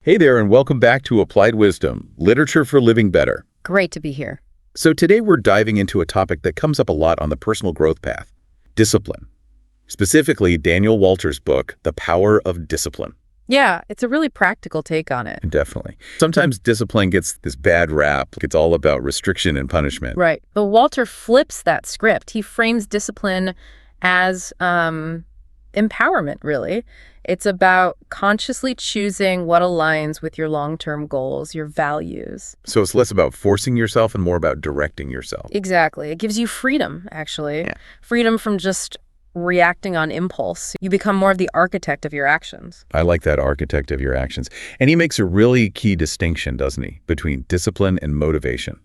Hey there, and welcome back to Applied Wisdom, Literature for Living Better. Great to be here. So today we're diving into a topic that comes up a lot on the personal growth path, discipline. Specifically, Daniel Walter's book, The Power of Discipline. Yeah, it's a really practical take on it. Definitely. Sometimes discipline gets this bad rap. It's all about restriction and punishment. Right. But Walter flips that script. He frames discipline as empowerment, really. It's about consciously choosing what aligns with your long-term goals, your values. So it's less about forcing yourself and more about directing yourself. Exactly. It gives you freedom, actually. Yeah. Freedom from just reacting on impulse. You become more of the architect of your actions. I like that, architect of your actions. And he makes a really key distinction, doesn't he, between discipline and motivation.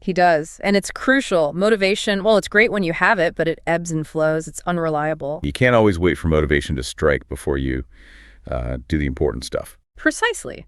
He does. And it's crucial. Motivation, well, it's great when you have it, but it ebbs and flows. It's unreliable. You can't always wait for motivation to strike before you do the important stuff. Precisely.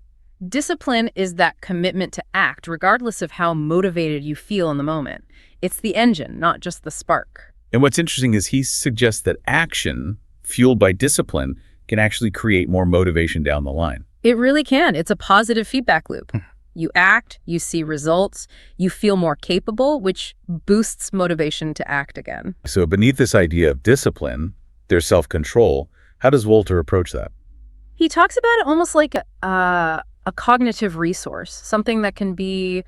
Discipline is that commitment to act, regardless of how motivated you feel in the moment. It's the engine, not just the spark. And what's interesting is he suggests that action, fueled by discipline, can actually create more motivation down the line. It really can. It's a positive feedback loop. You act, you see results, you feel more capable, which boosts motivation to act again. So beneath this idea of discipline, there's self-control. How does Walter approach that? He talks about it almost like a cognitive resource, something that can be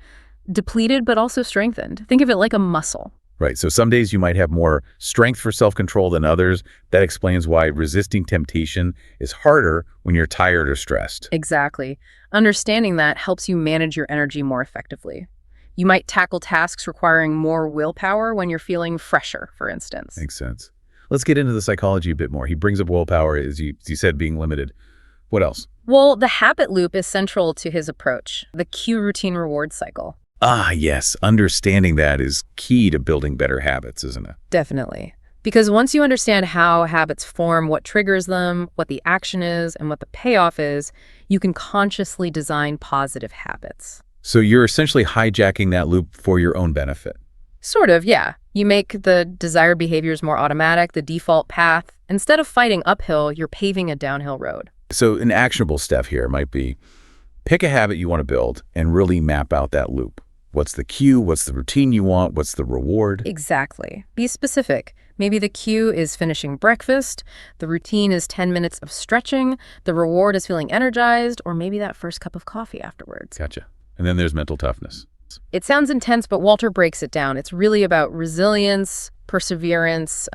depleted but also strengthened. Think of it like a muscle. Right, so some days you might have more strength for self-control than others. That explains why resisting temptation is harder when you're tired or stressed. Exactly. Understanding that helps you manage your energy more effectively. You might tackle tasks requiring more willpower when you're feeling fresher, for instance. Makes sense. Let's get into the psychology a bit more. He brings up willpower, as you said, being limited. What else? Well, the habit loop is central to his approach, the cue routine reward cycle. Ah, yes. Understanding that is key to building better habits, isn't it? Definitely. Because once you understand how habits form, what triggers them, what the action is, and what the payoff is, you can consciously design positive habits. So you're essentially hijacking that loop for your own benefit. Sort of, yeah. You make the desired behaviors more automatic, the default path. Instead of fighting uphill, you're paving a downhill road. So an actionable step here might be pick a habit you want to build and really map out that loop. What's the cue? What's the routine you want? What's the reward? Exactly. Be specific. Maybe the cue is finishing breakfast, the routine is 10 minutes of stretching, the reward is feeling energized, or maybe that first cup of coffee afterwards. Gotcha. And then there's mental toughness. It sounds intense, but Walter breaks it down. It's really about resilience, perseverance,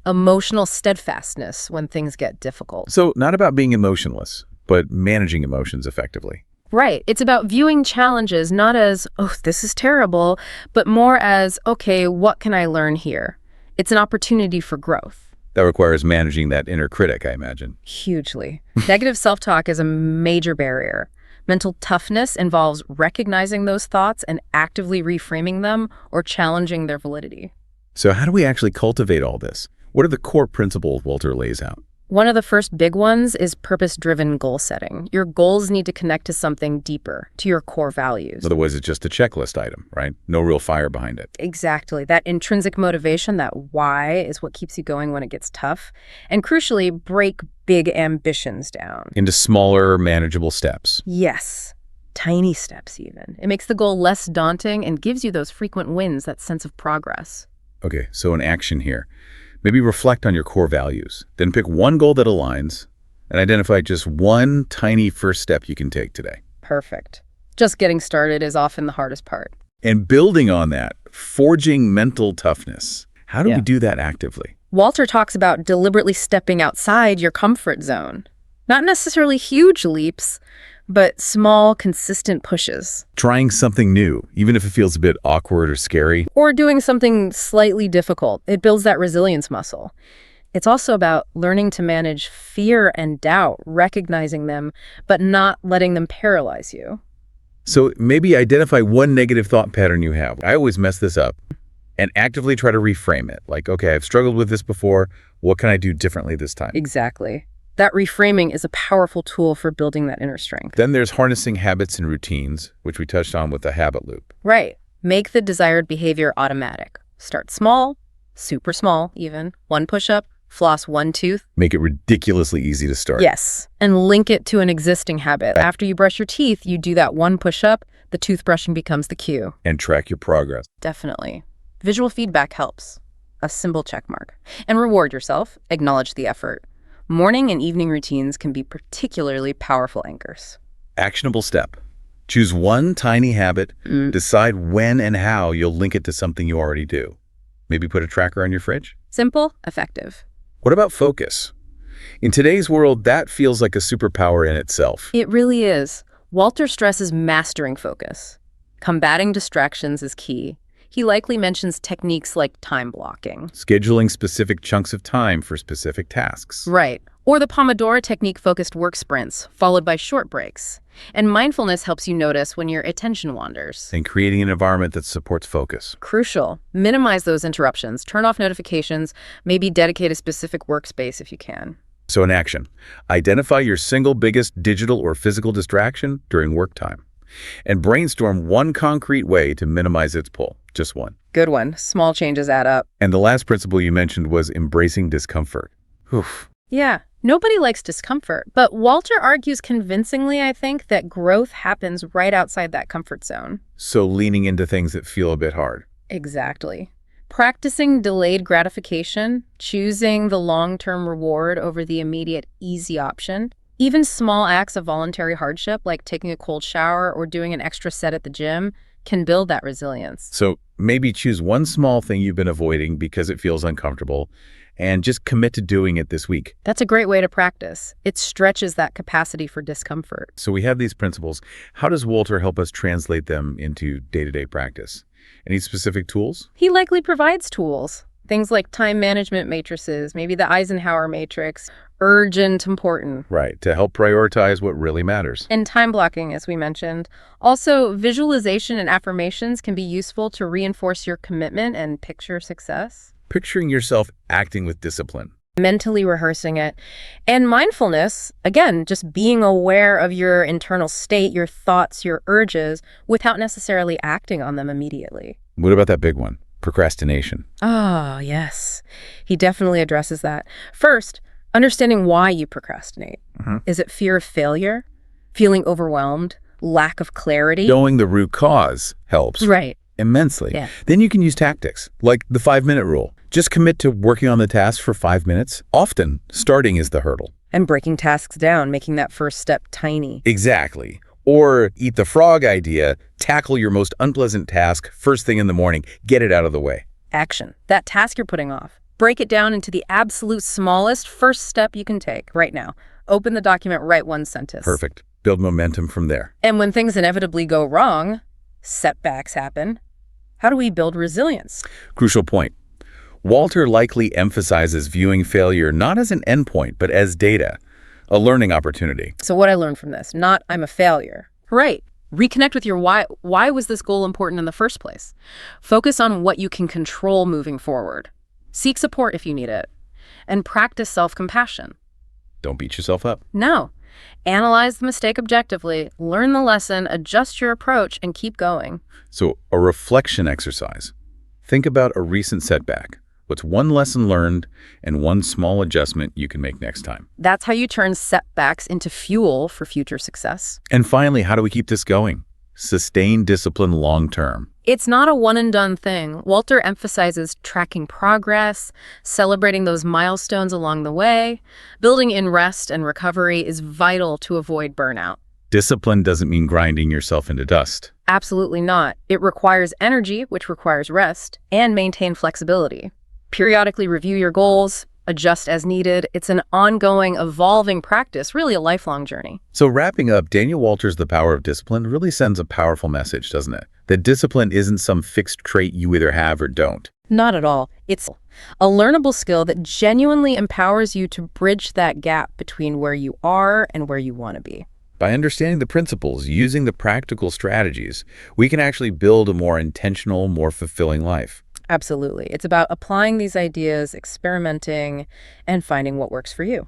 emotional steadfastness when things get difficult. So not about being emotionless, but managing emotions effectively. Right. It's about viewing challenges not as, oh, this is terrible, but more as, okay, what can I learn here? It's an opportunity for growth. That requires managing that inner critic, I imagine. Hugely. Negative self-talk is a major barrier. Mental toughness involves recognizing those thoughts and actively reframing them or challenging their validity. So how do we actually cultivate all this? What are the core principles Walter lays out? One of the first big ones is purpose-driven goal setting. Your goals need to connect to something deeper, to your core values. Otherwise, it's just a checklist item, right? No real fire behind it. Exactly. That intrinsic motivation, that why, is what keeps you going when it gets tough. And crucially, break big ambitions down. Into smaller, manageable steps. Yes. Tiny steps, even. It makes the goal less daunting and gives you those frequent wins, that sense of progress. Okay, so an action here. Maybe reflect on your core values. Then pick one goal that aligns and identify just one tiny first step you can take today. Perfect. Just getting started is often the hardest part. And building on that, forging mental toughness. How do we do that actively? Walter talks about deliberately stepping outside your comfort zone. Not necessarily huge leaps, but small, consistent pushes. Trying something new, even if it feels a bit awkward or scary. Or doing something slightly difficult. It builds that resilience muscle. It's also about learning to manage fear and doubt, recognizing them, but not letting them paralyze you. So maybe identify one negative thought pattern you have. I always mess this up. And actively try to reframe it. Like, okay, I've struggled with this before. What can I do differently this time? Exactly. That reframing is a powerful tool for building that inner strength. Then there's harnessing habits and routines, which we touched on with the habit loop. Right. Make the desired behavior automatic. Start small, super small even. One push-up, Floss one tooth. Make it ridiculously easy to start. Yes, and link it to an existing habit. After you brush your teeth, you do that one push-up, the toothbrushing becomes the cue. And track your progress. Definitely. Visual feedback helps. A simple check mark. And reward yourself. Acknowledge the effort. Morning and evening routines can be particularly powerful anchors. Actionable step. Choose one tiny habit. Decide when and how you'll link it to something you already do. Maybe put a tracker on your fridge. Simple, effective. What about focus? In today's world, that feels like a superpower in itself. It really is. Walter stresses mastering focus. Combating distractions is key. He likely mentions techniques like time blocking. Scheduling specific chunks of time for specific tasks. Right. Or the Pomodoro technique focused work sprints, followed by short breaks. And mindfulness helps you notice when your attention wanders. And creating an environment that supports focus. Crucial. Minimize those interruptions. Turn off notifications. Maybe dedicate a specific workspace if you can. So in action, identify your single biggest digital or physical distraction during work time. And brainstorm one concrete way to minimize its pull. Just one. Good one. Small changes add up. And the last principle you mentioned was embracing discomfort. Oof. Yeah. Nobody likes discomfort, but Walter argues convincingly, I think, that growth happens right outside that comfort zone. So leaning into things that feel a bit hard. Exactly. Practicing delayed gratification, choosing the long-term reward over the immediate easy option, even small acts of voluntary hardship like taking a cold shower or doing an extra set at the gym can build that resilience. So maybe choose one small thing you've been avoiding because it feels uncomfortable and just commit to doing it this week. That's a great way to practice. It stretches that capacity for discomfort. So we have these principles. How does Walter help us translate them into day-to-day practice? Any specific tools? He likely provides tools. Things like time management matrices, maybe the Eisenhower matrix, urgent, important. Right, to help prioritize what really matters. And time blocking, as we mentioned. Also, visualization and affirmations can be useful to reinforce your commitment and picture success. Picturing yourself acting with discipline. Mentally rehearsing it. And mindfulness, again, just being aware of your internal state, your thoughts, your urges, without necessarily acting on them immediately. What about that big one? Procrastination. Oh, yes. He definitely addresses that. First, understanding why you procrastinate. Is it fear of failure? Feeling overwhelmed? Lack of clarity? Knowing the root cause helps. Right. Immensely. Yeah. Then you can use tactics, like the 5-minute rule. Just commit to working on the task for 5 minutes. Often, starting is the hurdle. And breaking tasks down, making that first step tiny. Exactly. Or eat the frog idea, tackle your most unpleasant task first thing in the morning. Get it out of the way. Action. That task you're putting off. Break it down into the absolute smallest first step you can take right now. Open the document, write one sentence. Perfect. Build momentum from there. And when things inevitably go wrong, setbacks happen. How do we build resilience? Crucial point. Walter likely emphasizes viewing failure not as an endpoint, but as data, a learning opportunity. So what I learned from this, not I'm a failure. Right. Reconnect with your why. Why was this goal important in the first place? Focus on what you can control moving forward. Seek support if you need it. And practice self-compassion. Don't beat yourself up. No. Analyze the mistake objectively, learn the lesson, adjust your approach, and keep going. So a reflection exercise. Think about a recent setback. What's one lesson learned and one small adjustment you can make next time? That's how you turn setbacks into fuel for future success. And finally, how do we keep this going? Sustain discipline long term. It's not a one-and-done thing. Walter emphasizes tracking progress, celebrating those milestones along the way. Building in rest and recovery is vital to avoid burnout. Discipline doesn't mean grinding yourself into dust. Absolutely not. It requires energy, which requires rest, and maintain flexibility. Periodically review your goals, adjust as needed. It's an ongoing, evolving practice, really a lifelong journey. So wrapping up, Daniel Walter's The Power of Discipline really sends a powerful message, doesn't it? That discipline isn't some fixed trait you either have or don't. Not at all. It's a learnable skill that genuinely empowers you to bridge that gap between where you are and where you want to be. By understanding the principles, using the practical strategies, we can actually build a more intentional, more fulfilling life. Absolutely. It's about applying these ideas, experimenting, and finding what works for you.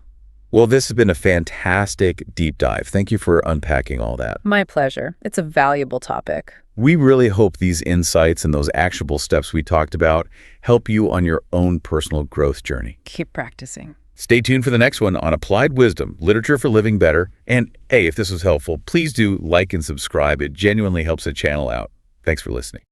Well, this has been a fantastic deep dive. Thank you for unpacking all that. My pleasure. It's a valuable topic. We really hope these insights and those actionable steps we talked about help you on your own personal growth journey. Keep practicing. Stay tuned for the next one on Applied Wisdom, Literature for Living Better. And hey, if this was helpful, please do like and subscribe. It genuinely helps the channel out. Thanks for listening.